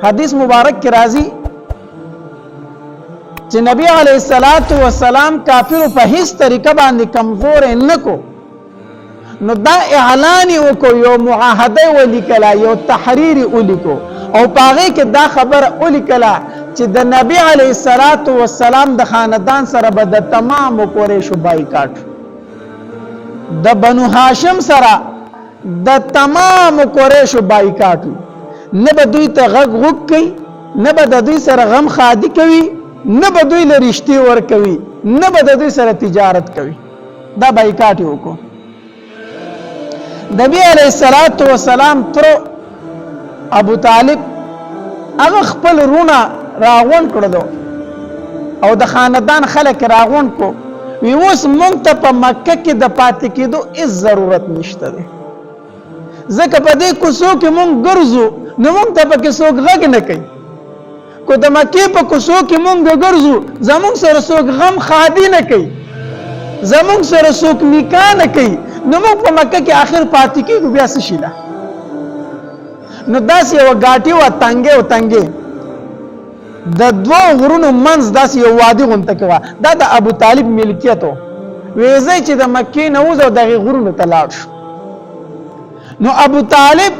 حدیث مبارک کی راضی چې نبی علیہ الصلوۃ والسلام کافر په هیڅ طریقه باندې کمزور نه کو نو دا اعلان وکړو یو معاهده ولیکلا یو تحریر ولیکو او پاغه کې دا خبر ولیکلا چې د نبی علیہ الصلوۃ والسلام د خاندان سره به د تمام قریش بایکاټ د بنو هاشم سره د تمام قریش بایکاټ نه به دوی ته غږ کوي نه به د دوی سره غم خادي کوي نه به دوی له رښتې ور کوي نه به د دوی سره تجارت کوي دا بایکاټ وکړو نبی علیہ الصلوۃ والسلام تر ابو طالب هغه خپل رونه راغون کړو او د خاندان خلک راغون کو وی اوس مونږ ته په مکه کې د پاتې کېدو هیڅ ضرورت نشته دی ځکه په دې کوڅو کې مونږ ګرځو نو مونږ ته پکې څوک غږ نه کوي کو د مکې په کوڅو کې مونږ ګرځو زمونږ سره څوک غم خادي نه کوي زمونږ سره څوک نکاح نه کوي نو موږ په مکه کې آخر پاتې کېږو بیا څه شي ده نو داسې یوه ګاټې وه تنګې د دوو غرونو منځ داسې یو وادي غونته کې وه دا د ابو طالب ملکیت و ویځی چې د مکې نه وځو او دغې غرونو ته لاړ شو نو ابو طالب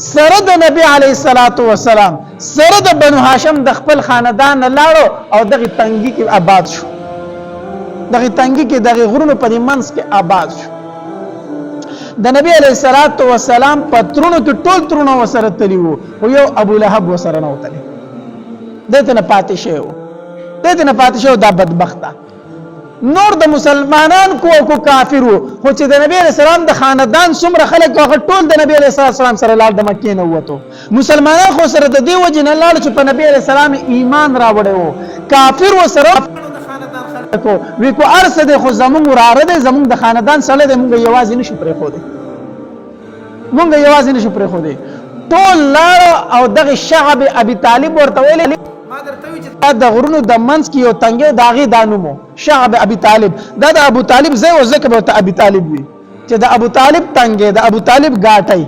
سره د نبی علیه الصلوۃ والسلام سره د بنو هاشم د خپل خاندان نه لاړو او دغې تنګي کې آباد شو دغې تنګي کې دغې غرونو په دې منځ کې آباد شو د نبی علیہ الصلوۃ والسلام پترونو کې ټول ترونه وسره تلی وو او یو ابو لهب وسره نه وتلی دته نه پاتې شو دا بدبخته نور د مسلمانان کو کافر وو خو چې د نبی علیہ السلام د خاندان څومره خلک هغه ټول د نبی علیہ السلام سره لاړ د مکې نه وته مسلمانان خو سره د دې وجه نه لاړ چې په نبی علیہ السلام ایمان راوړی وو کافر وسره کو وی کو ارسد خو زمون وراره ده زمون د خاندان سره ده مونږ یوازې نشو پرې خو ده ټول لار او دغه شعب ابي طالب ورته ویل ما درته وی چې د غرونو د منځ کې یو تنګه داغي دانومو شعب ابي طالب دا د ابو طالب زې او زکه به ابي طالب وی چې د ابو طالب تنګه د ابو طالب غاټي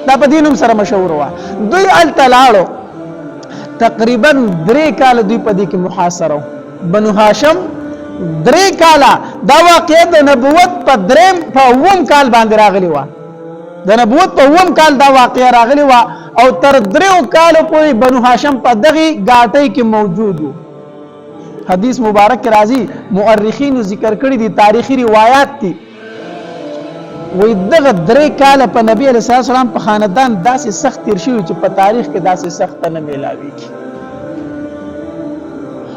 دا په دینوم سره مشهور و دوی ال تلاړو تقریبا 3 کال دوی په دې کې محاصره بنو هاشم 3 کاله دا واقعه د نبوت په 9 کال باندې راغلی و د نبوت په 9 کال دا واقعه راغلی و او تر 3 کال پورې بنو هاشم په دغه غاټي کې موجود وو حدیث مبارک راځي مؤرخین ذکر کړی دي تاریخي روایت دي وې دغه 3 کال په نبی علیہ السلام په خاندان داسې سخت تیر شوی چې په تاریخ کې داسې سخت نه ملاويږي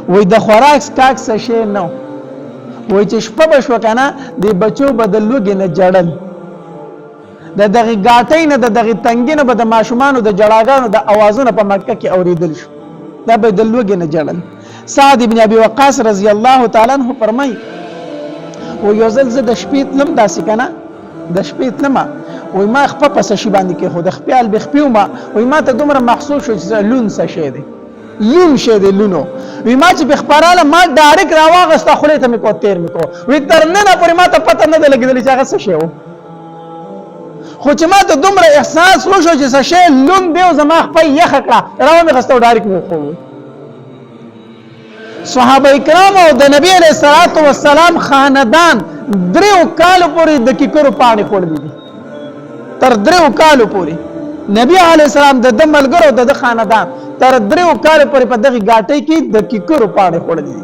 وې د خوراک سکاک څه شي نو وې چې شپه بشو کنه د بچو بدلوګ نه جړل د دغه غاټۍ نه د دغه تنګینه به د ماشومان د جړاګانو د اوازونه په مکه کې اوریدل شو دا بدلوګ نه جړل سعد ابن ابي وقاص رضی الله تعالی عنہ فرمای و یوزل ز د شپې تلم داسې کنه د شپې تلم وې ما خپل پس شي باندې کې خو د خپل بخپیو ما وې ما ته دومره محسوس شو چې لون څه شه دی لون شه دی لونو وی ما چې بخبراله ما ډایرک راواغسته خولې ته مې کو تیر مې کو وی تر نن پورې ما ته پته نه لګیدل چې هغه څه شی و خو چې ما ته دومره احساس وشو چې څه شی لون دی او زما خپل یخ کړه راو مې غسته ډایرک مې خو صحابه کرام او د نبی علیہ الصلوۃ والسلام خاندان 3 کال پورې د کیکرو پانی خوړل دي تر 3 کال پورې نبی علیہ السلام د ملګرو د خاندان تر 3 کال پورې په دغه غاټۍ کې د کیکرو پانی خوړل دي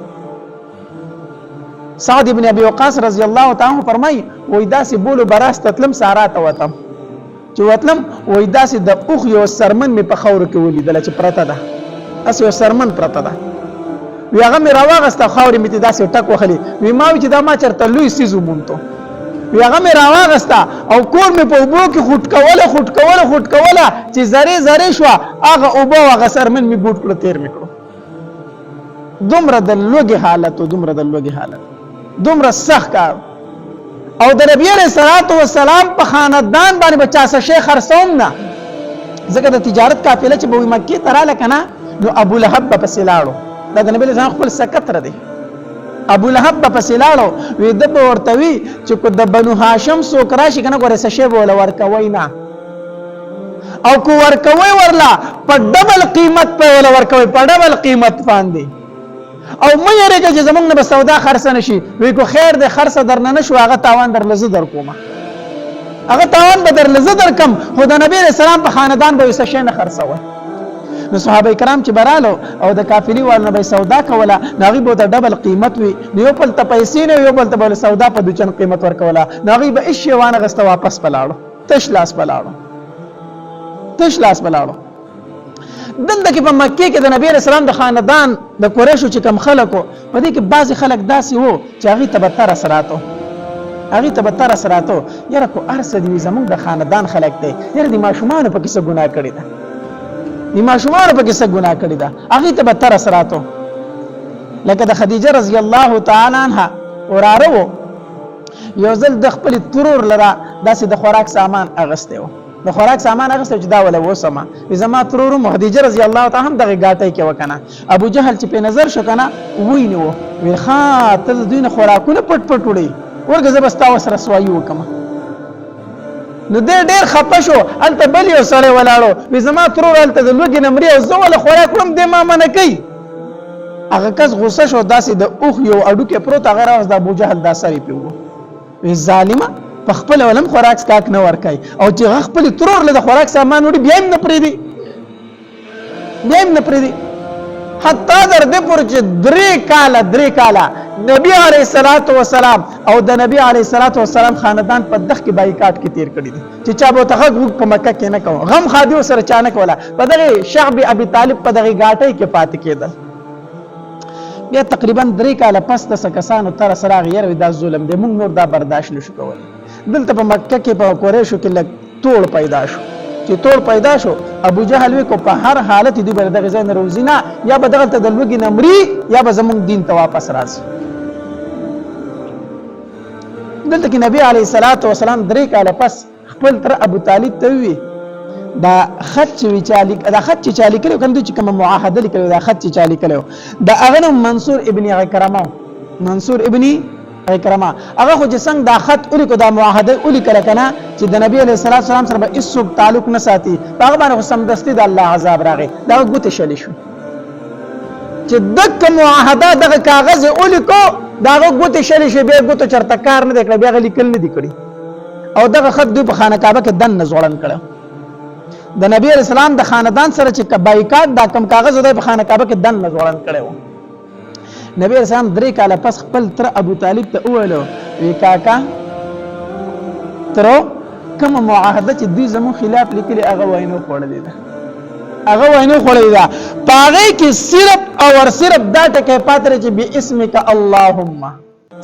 سعد ابن ابي وقاص رضی الله تعالی عنہ فرمای وای داسې بولو براست تلم سارا ته وتم چې وتلم وای داسې د اوخ یو سرمن می په خور کې ولیدل چې پرته ده اس یو سرمن پرته ده وی هغه مې راواغسته خاورې مې داسې ټک وخلی وی ما چې دا ما چرته لوی سیزو مونته وی هغه مې راواغسته او کور مې په اوبو کې خټ کوله چې زری شو هغه اوبو هغه سرمن مې بوټ کړ تیر مې کړو دومره د لوګي حالت دومره سخت کار او د نبی علیہ الصلوۃ والسلام په خاندان باندې بچا څه شیخ خرڅوم نه ځکه د تجارت قافله چې به مکه تراله کنه نو ابو لهب په سلاړو دا د نبی علیہ السلام خپل سکتر دی ابو لهب په سلاړو وې د ورتوي چې کو د بنو هاشم سو کراشي کنه ګوره څه شی بوله ورکوي نه او کو ورکوي ورلا په ډبل قیمت په ولا ورکوي په ډبل قیمت باندې او مې یریږي چې زمونږ نه سودا خرڅ نشي وی کو خیر دې خرڅ درنه نشو هغه تاوان در لزه در کومه هغه تاوان به در لزه در کم خو د نبی رسول الله په خاندان به وسه شي نه خرڅوي نو صحابه کرام چې برالو او د کافلی والنه به سودا کوله ناغي به د ډبل قیمت وي یو بل ته پیسې نه یو بل ته بل سودا په دوچن قیمت ورکوله ناغي به هیڅ وانه غسته واپس بلاړو تش لاس بلاړو دلته کې په مکه کې د نبی رسول الله د خاندان د قریشو چې کم خلکو په دې کې بعضی خلک داسې وو چې هغه تبتر سراتو یاره کو ارسه دی زمونږ د خاندان خلک دی یاره د ماشومان په کیسه ګناه کړی ده هغه تبتر سراتو لکه د خدیجه رضی الله تعالی عنها وراره یو ځل د خپل ترور لره داسې د خوراک سامان اغسته و چې دا ولا وسمه زما ترور خدیجه رضی الله تعالی هم دغه غاټي کې وکنه ابو جهل چې په نظر شو کنه وینو وی خاطر دین خوراکونه پټ وړي ورګه زبستا وسره سوایي وکما نو ډېر خپه شو انت بل یو سره ولاړو وی زما ترور الته د لوګي نمرې او زو ولا خوراکوم د ما منه کوي هغه کس غوسه شو داسې د اوخ یو اډو کې پروت هغه راز د ابو جهل داسري پیو وی ظالمه په خپل ولم خوراک سکاک نه ورکای او چې خپل ترور له خوراک سامان وړي بیا نه پریدي حتی در دې پر چې درې کاله نبی علیه الصلاۃ والسلام او د نبی علیه الصلاۃ والسلام خاندان په دغه کې بایکاټ کې تیر کړی دي چې چا به تخ په مکه کې نه کوم غم خادیو سره چانه کوله په دغه شعب ابي طالب په دغه غاټي کې پات کېدل بیا تقریبا 3 کاله پس د کسانو تر سره غیر د ظلم د موږ نور دا برداشت نشو کولای دلته په مکه کې په قریشو کې لګ توړ پیدا شو ابو جهل وی کو په هر حالت دی بر دغه ځای نه روزینا یا به دغه د لوګي نمرې یا به زموږ دین ته واپس راځي دلته کې نبی علیه الصلاۃ والسلام 3 کاله پس خپل تر ابو طالب ته وی دا خط چې چالي کړو کنده چې کوم معاهده لیکلو دا خط چې چالي کړو دا اغه منصور ابن عکرمه هغه خو چې څنګه دا خط الیکو دا معاهده الیکل کنه چې د نبی علیه الصلاۃ والسلام سره به هیڅ تعلق نه ساتي هغه باندې سمدستي د الله عذاب راغی دا ګوت شلی شو چې دغه معاهده دغه کاغذ الیکو دا ګوت شلی شو به ګوت چرته کار نه وکړي بیا لیکل نه دی کړی او دغه خط دوی په خانه کعبه کې دن زوړن کړو د نبی علیه السلام د خاندان سره چې بایکاټ دا کم کاغذ دوی په خانه کعبه کې دن زوړن کړو نبی رسول الله 3 کاله پس خپل تر ابو طالب ته وویلو وی کاکا تر کوم معاهده چې دوی زمو خلاف لیکلي هغه وینو خوړلې ده پاغه کې صرف دا ټکه پاتره چې به اسمک اللهم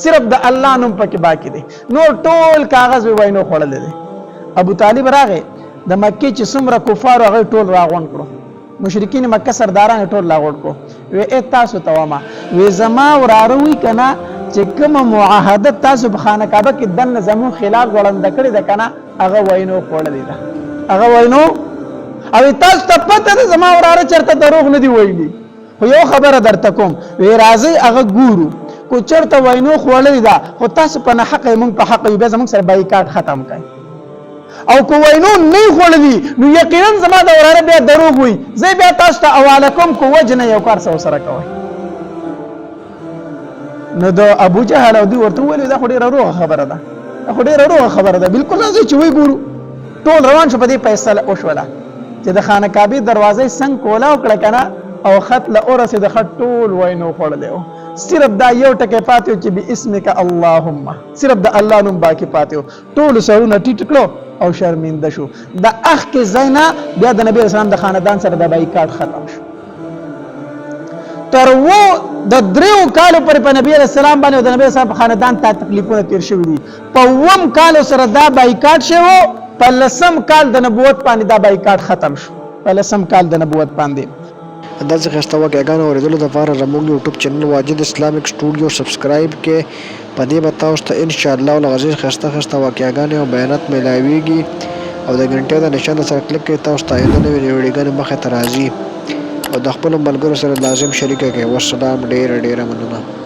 صرف د الله نوم پکې باقی دی نو ټول کاغذ وینو خوړلې ده ابو طالب راغی د مکه چې څومره کفار هغه ټول راغون کړو مشرکین مکه سرداران ټول لاغوړ کو وی تاسو توما وی زما وراروي کنا چې کوم معاهده تاسو په خانه کعبه کې دن زمو خلاف وړاند کړی ده کنا هغه وینو خوړلې ده او تاسو ته پته ده زما وراره چرته دروغ نه دی ویلي خو یو خبره درته کوم وی راځي هغه ګورو کو چرته وینو خوړلې ده خو تاسو په حق مونږ په حق به زموږ سره بایکاټ ختم کړئ او کو وینو نه خړلې نو یقینا زما د وراره بیا دروغ وي زه بیا تاسو ته حواله کوم کو وجنه یو کار سره کوي نو د ابو جهل او دی ورته ویل دا خوري روغه خبره ده بالکل نه چې وی ګورو ټول روان شو په دې فیصله وشوله چې د خانه کعبه دروازې څنګه کولا او کړه کنه او خط له اورسه د خط ټول وینو خړلې صرف دا یو ټکی پاتې چې به اسمک اللهم صرف د الله نوم باقی پاتې ټول سرونه ټیټ کړو او شرمنده شو د اخ کې زینا بیا د نبی رسول الله د خاندان سره د بایکاټ ختم شو تر و د 3 کالو پر په نبی رسول الله باندې د نبی رسول الله خاندان ته تکلیفونه تیر شوې دي په 1 کالو سره دا بایکاټ شو په 10 کال د نبوت باندې دا بایکاټ ختم شو په 10 کال د نبوت باندې داسې خسته واقعګانو اوریدلو لپاره زموږ یوټیوب چینل واجد اسلامیک سټوډیو سبسکرایب کې په دې به تاسو ته ان شاء الله العزیز خسته واقعګانې او بیانات ملاويږي او د غنټې د نشانه سره کلیک کې تاسو ته د نوې ویډیوګانې مخه ته راځي او د خپل ملګرو سره لازم شریک کړئ والسلام ډېر مننه